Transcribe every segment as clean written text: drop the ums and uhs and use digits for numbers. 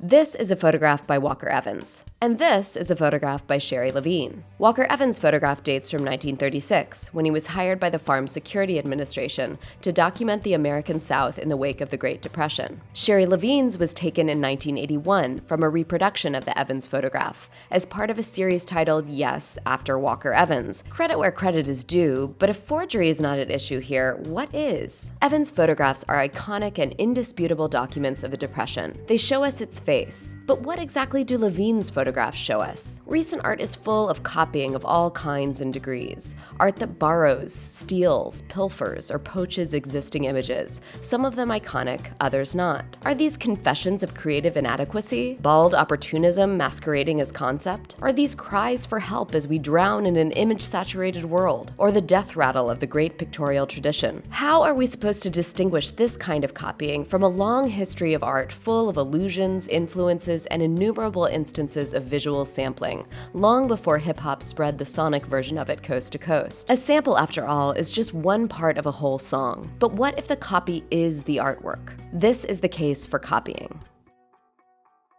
This is a photograph by Walker Evans. And this is a photograph by Sherry Levine. Walker Evans' photograph dates from 1936, when he was hired by the Farm Security Administration to document the American South in the wake of the Great Depression. Sherry Levine's was taken in 1981 from a reproduction of the Evans photograph, as part of a series titled Yes, After Walker Evans. Credit where credit is due, but if forgery is not at issue here, what is? Evans' photographs are iconic and indisputable documents of the Depression. They show us its face. But what exactly do Levine's photographs show us? Recent art is full of copying of all kinds and degrees. Art that borrows, steals, pilfers, or poaches existing images, some of them iconic, others not. Are these confessions of creative inadequacy? Bald opportunism masquerading as concept? Are these cries for help as we drown in an image-saturated world? Or the death rattle of the great pictorial tradition? How are we supposed to distinguish this kind of copying from a long history of art full of illusions, influences, and innumerable instances of visual sampling, long before hip-hop spread the sonic version of it coast to coast? A sample, after all, is just one part of a whole song. But what if the copy is the artwork? This is the case for copying.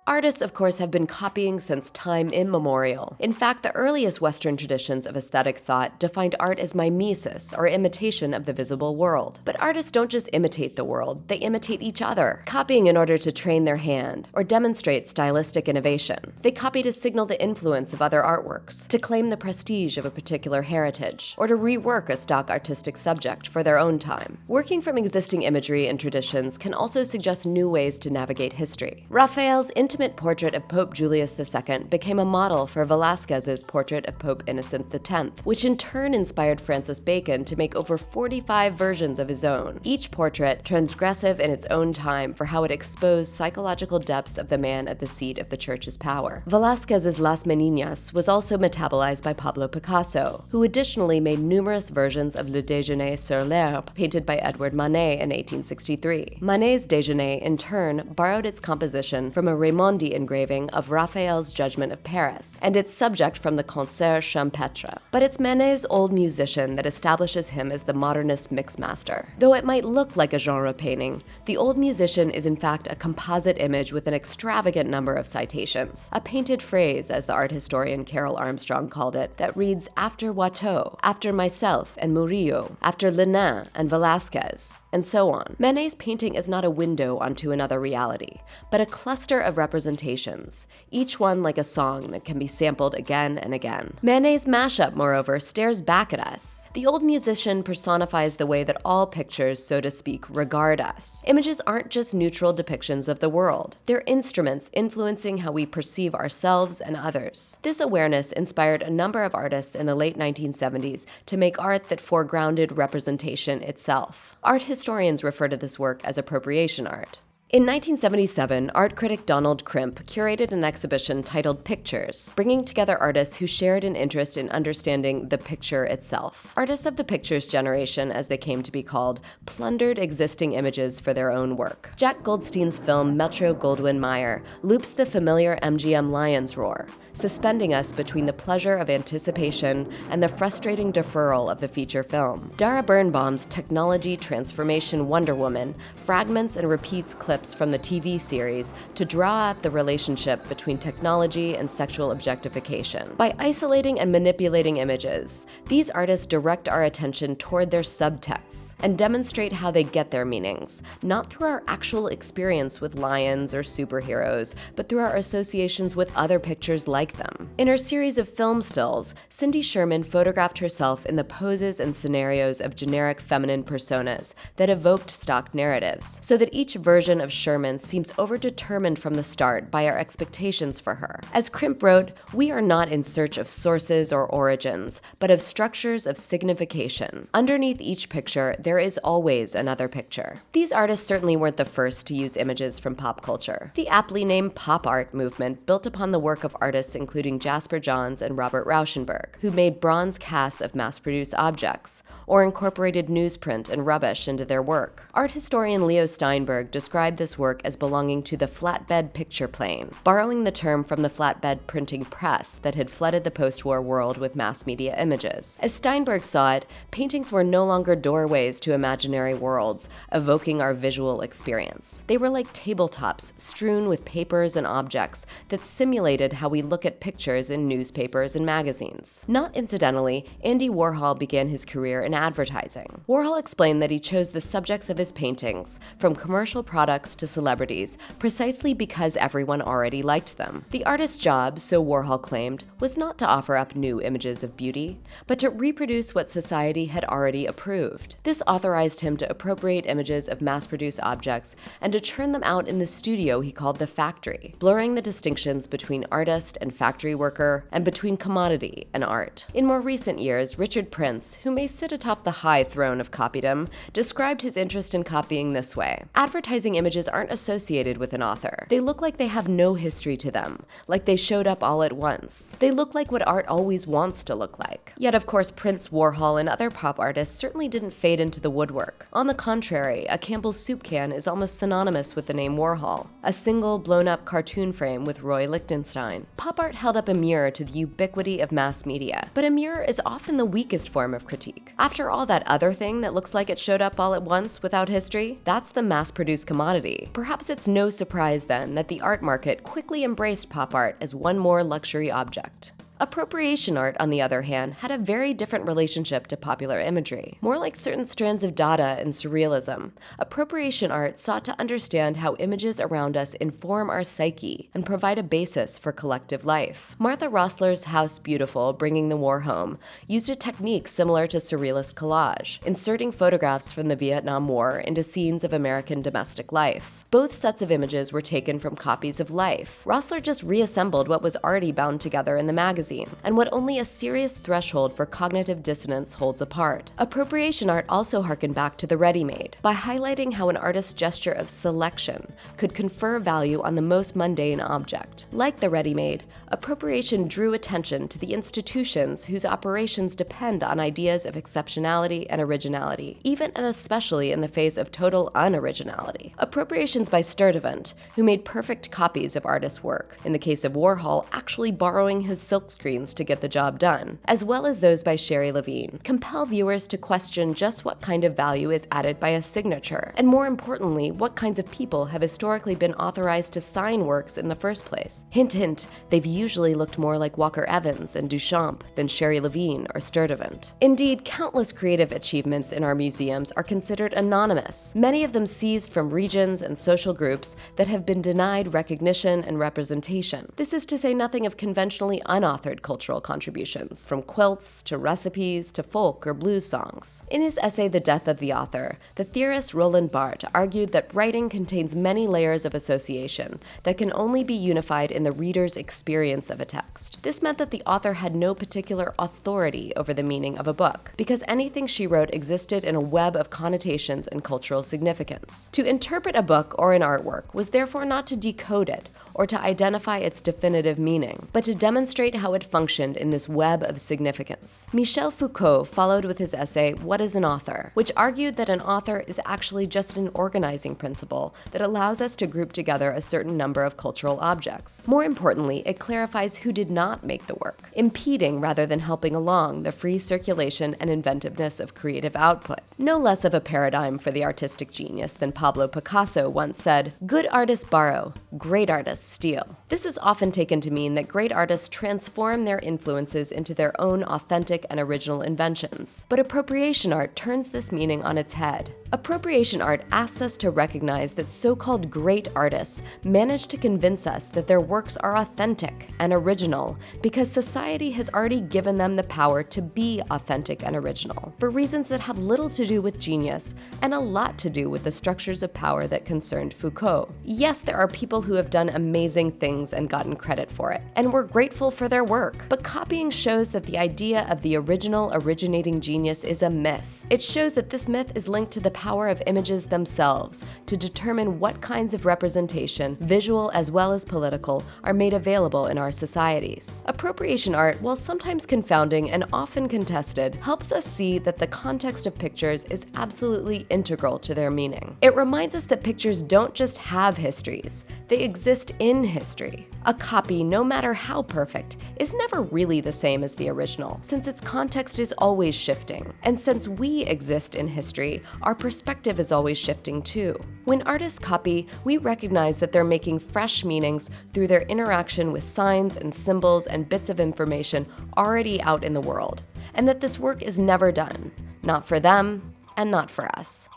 Artists, of course, have been copying since time immemorial. In fact, the earliest Western traditions of aesthetic thought defined art as mimesis, or imitation of the visible world. But artists don't just imitate the world, they imitate each other, copying in order to train their hand, or demonstrate stylistic innovation. They copy to signal the influence of other artworks, to claim the prestige of a particular heritage, or to rework a stock artistic subject for their own time. Working from existing imagery and traditions can also suggest new ways to navigate history. Raphael's intimate portrait of Pope Julius II became a model for Velázquez's portrait of Pope Innocent X, which in turn inspired Francis Bacon to make over 45 versions of his own, each portrait transgressive in its own time for how it exposed psychological depths of the man at the seat of the church's power. Velázquez's Las Meninas was also metabolized by Pablo Picasso, who additionally made numerous versions of Le Déjeuner sur l'herbe, painted by Edward Manet in 1863. Manet's Déjeuner, in turn, borrowed its composition from a Raimondi engraving of Raphael's Judgment of Paris, and its subject from the Concert Champêtre. But it's Manet's old musician that establishes him as the modernist mixmaster. Though it might look like a genre painting, the old musician is in fact a composite image with an extravagant number of citations. A painted phrase, as the art historian Carol Armstrong called it, that reads after Watteau, after myself and Murillo, after Lenin and Velázquez, and so on. Manet's painting is not a window onto another reality, but a cluster of representations, each one like a song that can be sampled again and again. Manet's mashup, moreover, stares back at us. The old musician personifies the way that all pictures, so to speak, regard us. Images aren't just neutral depictions of the world. They're instruments influencing how we perceive ourselves and others. This awareness inspired a number of artists in the late 1970s to make art that foregrounded representation itself. Art historians refer to this work as appropriation art. In 1977, art critic Donald Crimp curated an exhibition titled Pictures, bringing together artists who shared an interest in understanding the picture itself. Artists of the Pictures generation, as they came to be called, plundered existing images for their own work. Jack Goldstein's film Metro-Goldwyn-Mayer loops the familiar MGM lion's roar, suspending us between the pleasure of anticipation and the frustrating deferral of the feature film. Dara Birnbaum's technology transformation Wonder Woman fragments and repeats clips from the TV series to draw out the relationship between technology and sexual objectification. By isolating and manipulating images, these artists direct our attention toward their subtexts and demonstrate how they get their meanings, not through our actual experience with lions or superheroes, but through our associations with other pictures like them. In her series of film stills, Cindy Sherman photographed herself in the poses and scenarios of generic feminine personas that evoked stock narratives, so that each version of Sherman seems overdetermined from the start by our expectations for her. As Crimp wrote, we are not in search of sources or origins, but of structures of signification. Underneath each picture, there is always another picture. These artists certainly weren't the first to use images from pop culture. The aptly named pop art movement built upon the work of artists including Jasper Johns and Robert Rauschenberg, who made bronze casts of mass-produced objects, or incorporated newsprint and rubbish into their work. Art historian Leo Steinberg described this work as belonging to the flatbed picture plane, borrowing the term from the flatbed printing press that had flooded the post-war world with mass media images. As Steinberg saw it, paintings were no longer doorways to imaginary worlds, evoking our visual experience. They were like tabletops strewn with papers and objects that simulated how we look at pictures in newspapers and magazines. Not incidentally, Andy Warhol began his career in advertising. Warhol explained that he chose the subjects of his paintings, from commercial products to celebrities, precisely because everyone already liked them. The artist's job, so Warhol claimed, was not to offer up new images of beauty, but to reproduce what society had already approved. This authorized him to appropriate images of mass-produced objects and to churn them out in the studio he called the factory, blurring the distinctions between artist and factory worker and between commodity and art. In more recent years, Richard Prince, who may sit atop the high throne of copydom, described his interest in copying this way. Advertising images aren't associated with an author. They look like they have no history to them, like they showed up all at once. They look like what art always wants to look like. Yet, of course, Prince, Warhol, and other pop artists certainly didn't fade into the woodwork. On the contrary, a Campbell's soup can is almost synonymous with the name Warhol, a single blown-up cartoon frame with Roy Lichtenstein. Pop art held up a mirror to the ubiquity of mass media, but a mirror is often the weakest form of critique. After all, that other thing that looks like it showed up all at once without history, that's the mass-produced commodity. Perhaps it's no surprise then that the art market quickly embraced pop art as one more luxury object. Appropriation art, on the other hand, had a very different relationship to popular imagery. More like certain strands of Dada and Surrealism, appropriation art sought to understand how images around us inform our psyche and provide a basis for collective life. Martha Rosler's House Beautiful, Bringing the War Home, used a technique similar to Surrealist collage, inserting photographs from the Vietnam War into scenes of American domestic life. Both sets of images were taken from copies of Life. Rosler just reassembled what was already bound together in the magazine, and what only a serious threshold for cognitive dissonance holds apart. Appropriation art also harkened back to the ready-made, by highlighting how an artist's gesture of selection could confer value on the most mundane object. Like the ready-made, appropriation drew attention to the institutions whose operations depend on ideas of exceptionality and originality, even and especially in the face of total unoriginality. Appropriations by Sturtevant, who made perfect copies of artists' work, in the case of Warhol actually borrowing his silkscreens to get the job done, as well as those by Sherry Levine, compel viewers to question just what kind of value is added by a signature, and more importantly, what kinds of people have historically been authorized to sign works in the first place. Hint, hint, they've usually looked more like Walker Evans and Duchamp than Sherry Levine or Sturtevant. Indeed, countless creative achievements in our museums are considered anonymous, many of them seized from regions and social groups that have been denied recognition and representation. This is to say nothing of conventionally unauthored cultural contributions, from quilts to recipes to folk or blues songs. In his essay The Death of the Author, the theorist Roland Barthes argued that writing contains many layers of association that can only be unified in the reader's experience of a text. This meant that the author had no particular authority over the meaning of a book, because anything she wrote existed in a web of connotations and cultural significance. To interpret a book or an artwork was therefore not to decode it or to identify its definitive meaning, but to demonstrate how it functioned in this web of significance. Michel Foucault followed with his essay, What is an Author?, which argued that an author is actually just an organizing principle that allows us to group together a certain number of cultural objects. More importantly, it clarifies who did not make the work, impeding rather than helping along the free circulation and inventiveness of creative output. No less of a paradigm for the artistic genius than Pablo Picasso once said, "Good artists borrow, great artists steal." This is often taken to mean that great artists transform their influences into their own authentic and original inventions. But appropriation art turns this meaning on its head. Appropriation art asks us to recognize that so-called great artists manage to convince us that their works are authentic and original because society has already given them the power to be authentic and original, for reasons that have little to do with genius and a lot to do with the structures of power that concerned Foucault. Yes, there are people who have done amazing things and gotten credit for it, and we're grateful for their work. But copying shows that the idea of the original originating genius is a myth. It shows that this myth is linked to the power of images themselves to determine what kinds of representation, visual as well as political, are made available in our societies. Appropriation art, while sometimes confounding and often contested, helps us see that the context of pictures is absolutely integral to their meaning. It reminds us that pictures don't just have histories, they exist in history. A copy, no matter how perfect, is never really the same as the original, since its context is always shifting. And since we exist in history, our perspective is always shifting too. When artists copy, we recognize that they're making fresh meanings through their interaction with signs and symbols and bits of information already out in the world, and that this work is never done, not for them and not for us.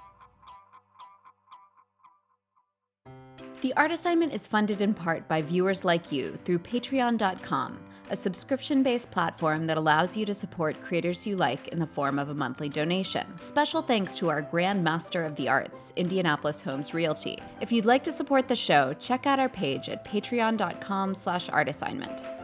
The Art Assignment is funded in part by viewers like you through Patreon.com, a subscription-based platform that allows you to support creators you like in the form of a monthly donation. Special thanks to our Grandmaster of the Arts, Indianapolis Homes Realty. If you'd like to support the show, check out our page at patreon.com/artassignment.